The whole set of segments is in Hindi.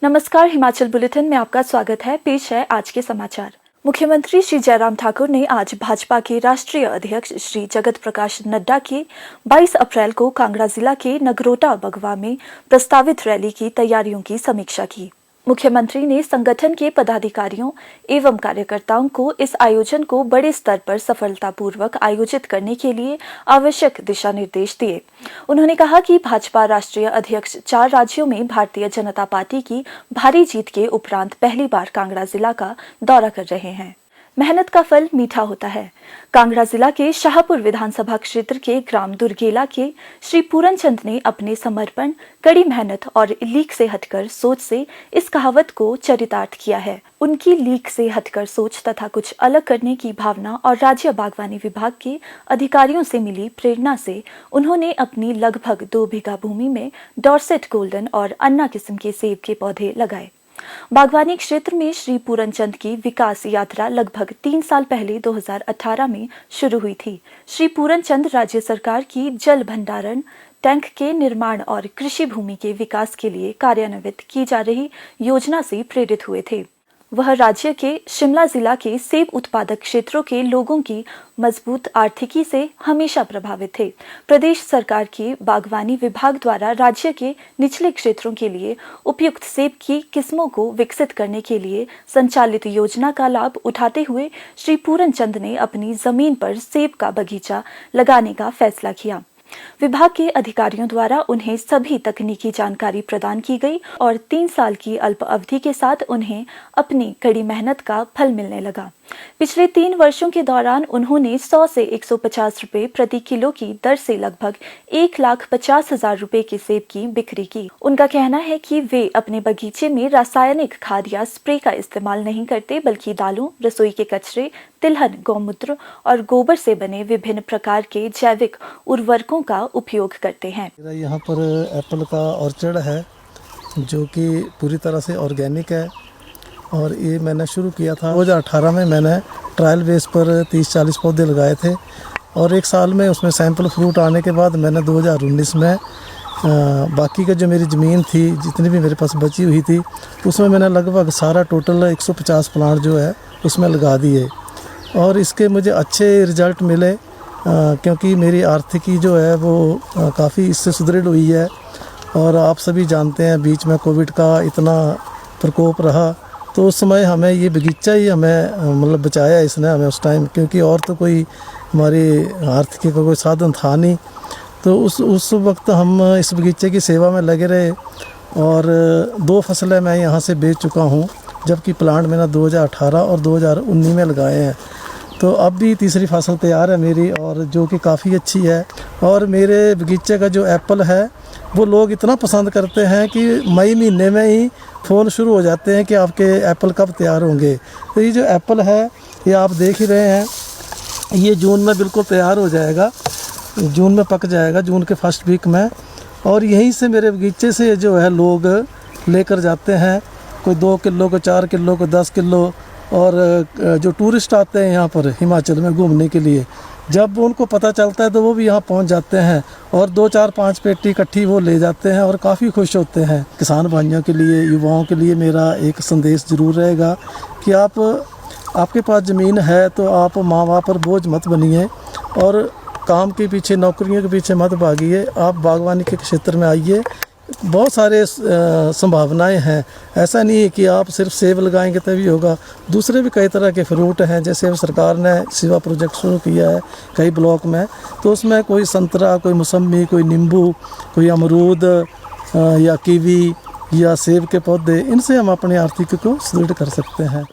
नमस्कार, हिमाचल बुलेटिन में आपका स्वागत है। पेश है आज के समाचार। मुख्यमंत्री श्री जयराम ठाकुर ने आज भाजपा के राष्ट्रीय अध्यक्ष श्री जगत प्रकाश नड्डा की 22 अप्रैल को कांगड़ा जिला के नगरोटा बगवा में प्रस्तावित रैली की तैयारियों की समीक्षा की। मुख्यमंत्री ने संगठन के पदाधिकारियों एवं कार्यकर्ताओं को इस आयोजन को बड़े स्तर पर सफलतापूर्वक आयोजित करने के लिए आवश्यक दिशा निर्देश दिए। उन्होंने कहा कि भाजपा राष्ट्रीय अध्यक्ष 4 राज्यों में भारतीय जनता पार्टी की भारी जीत के उपरांत पहली बार कांगड़ा जिला का दौरा कर रहे हैं। मेहनत का फल मीठा होता है। कांगड़ा जिला के शाहपुर विधानसभा क्षेत्र के ग्राम दुर्गेला के श्री पूरनचंद ने अपने समर्पण, कड़ी मेहनत और लीक से हटकर सोच से इस कहावत को चरितार्थ किया है। उनकी लीक से हटकर सोच तथा कुछ अलग करने की भावना और राज्य बागवानी विभाग के अधिकारियों से मिली प्रेरणा से उन्होंने अपनी लगभग 2 बीघा भूमि में डॉर्सेट गोल्डन और अन्ना किस्म के सेब के पौधे लगाए। बागवानी क्षेत्र में श्री पूरनचंद की विकास यात्रा लगभग 3 साल पहले 2018 में शुरू हुई थी। श्री पूरनचंद राज्य सरकार की जल भंडारण टैंक के निर्माण और कृषि भूमि के विकास के लिए कार्यान्वित की जा रही योजना से प्रेरित हुए थे। वह राज्य के शिमला जिला के सेब उत्पादक क्षेत्रों के लोगों की मजबूत आर्थिकी से हमेशा प्रभावित थे। प्रदेश सरकार के बागवानी विभाग द्वारा राज्य के निचले क्षेत्रों के लिए उपयुक्त सेब की किस्मों को विकसित करने के लिए संचालित योजना का लाभ उठाते हुए श्री पूरनचंद ने अपनी जमीन पर सेब का बगीचा लगाने का फैसला किया। विभाग के अधिकारियों द्वारा उन्हें सभी तकनीकी जानकारी प्रदान की गई और 3 साल की अल्प अवधि के साथ उन्हें अपनी कड़ी मेहनत का फल मिलने लगा। पिछले 3 वर्षों के दौरान उन्होंने 100 से 150 रुपए प्रति किलो की दर से लगभग 1,50,000 रुपए के सेब की बिक्री की। उनका कहना है कि वे अपने बगीचे में रासायनिक खाद या स्प्रे का इस्तेमाल नहीं करते, बल्कि दालों, रसोई के कचरे, तिलहन, गौमूत्र और गोबर से बने विभिन्न प्रकार के जैविक उर्वरकों का उपयोग करते हैं। यहाँ पर एप्पल का ऑर्चर्ड है जो कि पूरी तरह से ऑर्गेनिक है और ये मैंने शुरू किया था 2018 में। मैंने ट्रायल बेस पर 30-40 पौधे लगाए थे और 1 साल में उसमें सैंपल फ्रूट आने के बाद मैंने 2019 में बाकी का जो मेरी ज़मीन थी, जितनी भी मेरे पास बची हुई थी, उसमें मैंने लगभग सारा टोटल 150 प्लांट जो है उसमें लगा दिए और इसके मुझे अच्छे रिज़ल्ट मिले क्योंकि मेरी आर्थिकी जो है वो काफ़ी इससे सुदृढ़ हुई है। और आप सभी जानते हैं बीच में कोविड का इतना प्रकोप रहा, तो उस समय हमें ये बगीचा ही हमें मतलब बचाया इसने हमें उस टाइम, क्योंकि और तो कोई हमारी आर्थिकी का कोई साधन था नहीं। तो उस वक्त हम इस बगीचे की सेवा में लगे रहे और 2 फसलें मैं यहाँ से बेच चुका हूँ, जबकि प्लांट मैंने 2018 और 2019 में लगाए हैं। तो अब भी तीसरी फसल तैयार है मेरी और जो कि काफ़ी अच्छी है। और मेरे बगीचे का जो एप्पल है वो लोग इतना पसंद करते हैं कि मई महीने में ही फ़ोन शुरू हो जाते हैं कि आपके एप्पल कब तैयार होंगे। तो ये जो एप्पल है ये आप देख ही रहे हैं, ये जून में बिल्कुल तैयार हो जाएगा, जून में पक जाएगा, जून के फर्स्ट वीक में। और यहीं से मेरे बगीचे से जो है लोग लेकर जाते हैं, कोई 2 किलो, कोई 4 किलो, कोई 10 किलो। और जो टूरिस्ट आते हैं यहाँ पर हिमाचल में घूमने के लिए, जब उनको पता चलता है तो वो भी यहाँ पहुँच जाते हैं और 2, 4, 5 पेटी इकट्ठी वो ले जाते हैं और काफ़ी खुश होते हैं। किसान भाइयों के लिए, युवाओं के लिए मेरा एक संदेश ज़रूर रहेगा कि आपके पास ज़मीन है तो आप माँ बाप पर बोझ मत बनिए और काम के पीछे, नौकरियों के पीछे मत भागिए। आप बागवानी के क्षेत्र में आइए, बहुत सारे संभावनाएं हैं। ऐसा नहीं है कि आप सिर्फ सेब लगाएंगे तभी होगा, दूसरे भी कई तरह के फ्रूट हैं। जैसे अब सरकार ने सेवा प्रोजेक्ट शुरू किया है कई ब्लॉक में, तो उसमें कोई संतरा, कोई मौसम्बी, कोई नींबू, कोई अमरूद या कीवी या सेब के पौधे, इनसे हम अपनी आर्थिकी को सुदृढ़ कर सकते हैं।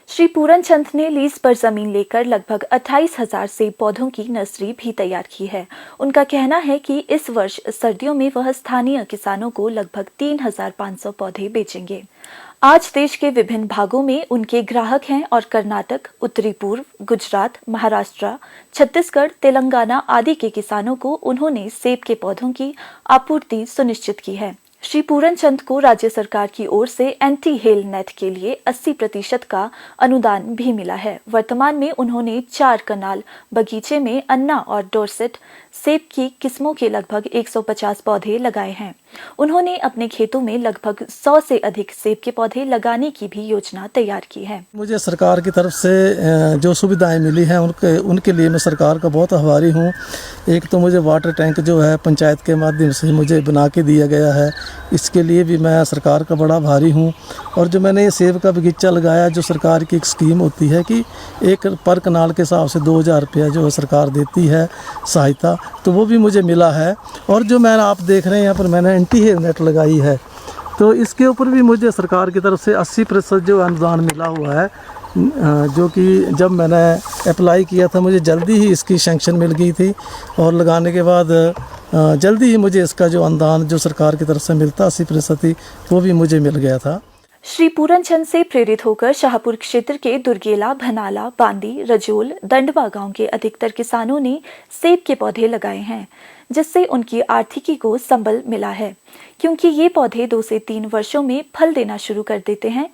श्री पूरनचंद ने लीज पर जमीन लेकर लगभग 28,000 सेब पौधों की नर्सरी भी तैयार की है। उनका कहना है कि इस वर्ष सर्दियों में वह स्थानीय किसानों को लगभग 3,500 पौधे बेचेंगे। आज देश के विभिन्न भागों में उनके ग्राहक हैं और कर्नाटक, उत्तरी पूर्व, गुजरात, महाराष्ट्र, छत्तीसगढ़, तेलंगाना आदि के किसानों को उन्होंने सेब के पौधों की आपूर्ति सुनिश्चित की है। श्री पूरनचंद को राज्य सरकार की ओर से एंटी हेल नेट के लिए 80% का अनुदान भी मिला है। वर्तमान में उन्होंने 4 कनाल बगीचे में अन्ना और डोरसेट सेब की किस्मों के लगभग 150 पौधे लगाए हैं। उन्होंने अपने खेतों में लगभग 100 से अधिक सेब के पौधे लगाने की भी योजना तैयार की है। मुझे सरकार की तरफ से जो सुविधाएं मिली हैं उनके लिए मैं सरकार का बहुत आभारी हूं। एक तो मुझे वाटर टैंक जो है पंचायत के माध्यम से मुझे बना के दिया गया है, इसके लिए भी मैं सरकार का बड़ा आभारी हूं। और जो मैंने ये सेब का बगीचा लगाया, जो सरकार की एक स्कीम होती है कि एक पर कनाल के हिसाब से 2000 रुपया जो है सरकार देती है सहायता, तो वो भी मुझे मिला है। और जो मैं आप देख रहे हैं यहाँ पर मैंने एंटी हेव नेट लगाई है, तो इसके ऊपर भी मुझे सरकार की तरफ से 80% जो अनुदान मिला हुआ है, जो कि जब मैंने अप्लाई किया था मुझे जल्दी ही इसकी सैंक्शन मिल गई थी और लगाने के बाद जल्दी ही मुझे इसका जो अनुदान जो सरकार की तरफ से मिलता 80% वो भी मुझे मिल गया था। श्री पूरनचंद से प्रेरित होकर शाहपुर क्षेत्र के दुर्गेला, भनाला, बांदी, रजोल, दंडवा गांव के अधिकतर किसानों ने सेब के पौधे लगाए हैं, जिससे उनकी आर्थिकी को संबल मिला है, क्योंकि ये पौधे 2 से 3 वर्षों में फल देना शुरू कर देते हैं।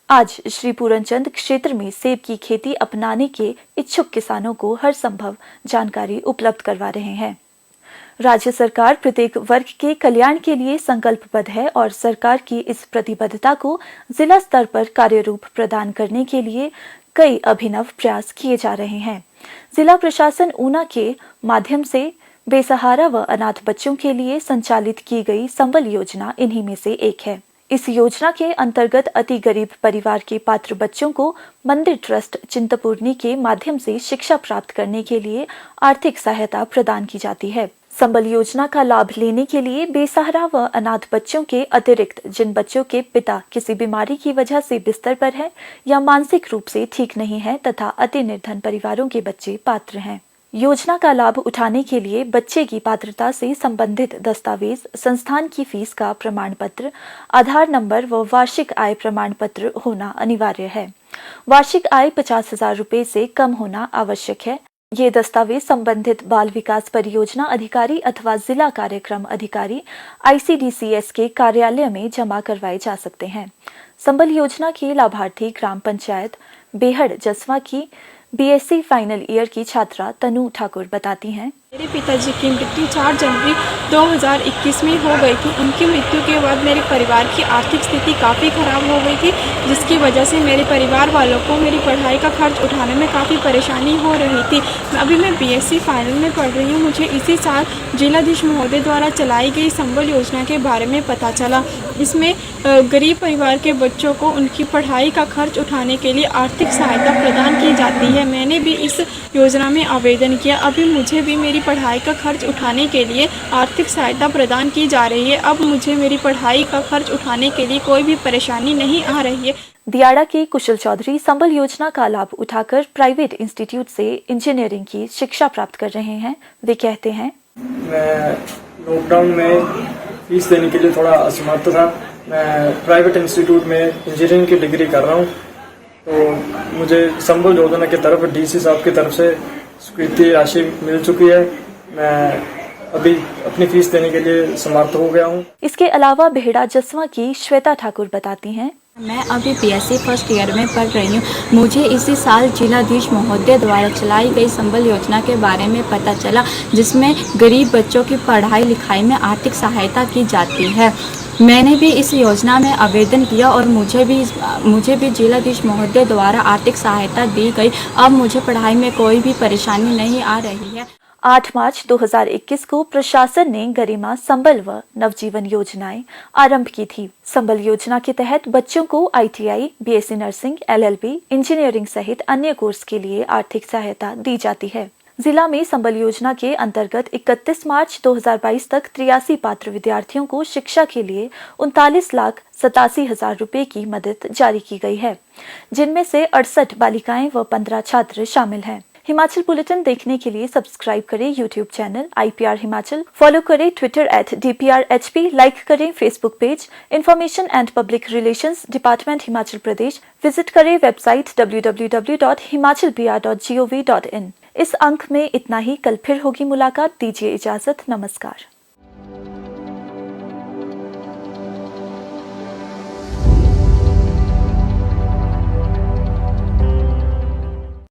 आज श्री पूरनचंद क्षेत्र में सेब की खेती अपनाने के इच्छुक किसानों को हर संभव जानकारी उपलब्ध करवा रहे हैं। राज्य सरकार प्रत्येक वर्ग के कल्याण के लिए संकल्पबद्ध है और सरकार की इस प्रतिबद्धता को जिला स्तर पर कार्यरूप प्रदान करने के लिए कई अभिनव प्रयास किए जा रहे हैं। जिला प्रशासन ऊना के माध्यम से बेसहारा व अनाथ बच्चों के लिए संचालित की गई संबल योजना इन्हीं में से एक है। इस योजना के अंतर्गत अति गरीब परिवार के पात्र बच्चों को मंदिर ट्रस्ट चिंतपूर्णी के माध्यम से शिक्षा प्राप्त करने के लिए आर्थिक सहायता प्रदान की जाती है। संबल योजना का लाभ लेने के लिए बेसहारा व अनाथ बच्चों के अतिरिक्त जिन बच्चों के पिता किसी बीमारी की वजह से बिस्तर पर है या मानसिक रूप से ठीक नहीं है तथा अति निर्धन परिवारों के बच्चे पात्र हैं। योजना का लाभ उठाने के लिए बच्चे की पात्रता से संबंधित दस्तावेज, संस्थान की फीस का प्रमाण पत्र, आधार नंबर व वार्षिक आय प्रमाण पत्र होना अनिवार्य है। वार्षिक आय 50,000 रुपए से कम होना आवश्यक है। ये दस्तावेज संबंधित बाल विकास परियोजना अधिकारी अथवा जिला कार्यक्रम अधिकारी ICDCS के कार्यालय में जमा करवाए जा सकते हैं। संबल योजना के लाभार्थी ग्राम पंचायत बेहड़ जसवा की BSc फाइनल ईयर की छात्रा तनु ठाकुर बताती हैं। मेरे पिताजी की मृत्यु 4 जनवरी 2021 में हो गई थी। उनकी मृत्यु के बाद मेरे परिवार की आर्थिक स्थिति काफ़ी ख़राब हो गई थी, जिसकी वजह से मेरे परिवार वालों को मेरी पढ़ाई का खर्च उठाने में काफ़ी परेशानी हो रही थी। अभी मैं BSc फाइनल में पढ़ रही हूँ। मुझे इसी साल जिलाधीश महोदय द्वारा चलाई गई संबल योजना के बारे में पता चला। इसमें गरीब परिवार के बच्चों को उनकी पढ़ाई का खर्च उठाने के लिए आर्थिक सहायता प्रदान की जाती है। मैंने भी इस योजना में आवेदन किया। अभी मुझे भी मेरी पढ़ाई का खर्च उठाने के लिए आर्थिक सहायता प्रदान की जा रही है। अब मुझे मेरी पढ़ाई का खर्च उठाने के लिए कोई भी परेशानी नहीं आ रही है। दियाड़ा के कुशल चौधरी संबल योजना का लाभ उठाकर प्राइवेट इंस्टीट्यूट से इंजीनियरिंग की शिक्षा प्राप्त कर रहे हैं। वे कहते हैं, मैं लॉकडाउन में फीस देने के लिए थोड़ा असमर्थ था। मैं प्राइवेट इंस्टीट्यूट में इंजीनियरिंग की डिग्री कर रहा हूँ, तो मुझे संबल योजना की तरफ DC साहब की तरफ से स्वीकृति राशि मिल चुकी है। मैं अभी अपनी फीस देने के लिए समर्थ हो गया हूँ। इसके अलावा बेहड़ा जसवा की श्वेता ठाकुर बताती हैं, मैं अभी BSc फर्स्ट ईयर में पढ़ रही हूँ। मुझे इसी साल जिलाधीश महोदय द्वारा चलाई गई संबल योजना के बारे में पता चला, जिसमें गरीब बच्चों की पढ़ाई लिखाई में आर्थिक सहायता की जाती है। मैंने भी इस योजना में आवेदन किया और मुझे भी जिलाधीश महोदय द्वारा आर्थिक सहायता दी गई। अब मुझे पढ़ाई में कोई भी परेशानी नहीं आ रही है। 8 मार्च 2021 को प्रशासन ने गरिमा संबल व नवजीवन योजनाएं आरंभ की थी। संबल योजना के तहत बच्चों को ITI, BSc nursing, LLB, engineering सहित अन्य कोर्स के लिए आर्थिक सहायता दी जाती है। जिला में संबल योजना के अंतर्गत 31 मार्च 2022 तक 83 पात्र विद्यार्थियों को शिक्षा के लिए 39,87,000 रुपए की मदद जारी की गई है, जिनमें से 68 बालिकाएं व 15 छात्र शामिल हैं। हिमाचल बुलेटिन देखने के लिए सब्सक्राइब करें YouTube channel IPR Himachal, follow करें Twitter @DPRHP, लाइक करें Facebook page information and public relations department Himachal Pradesh, visit करें वेबसाइट www.himachalpr.gov.in। इस अंक में इतना ही। कल फिर होगी मुलाकात। दीजिए इजाजत। नमस्कार।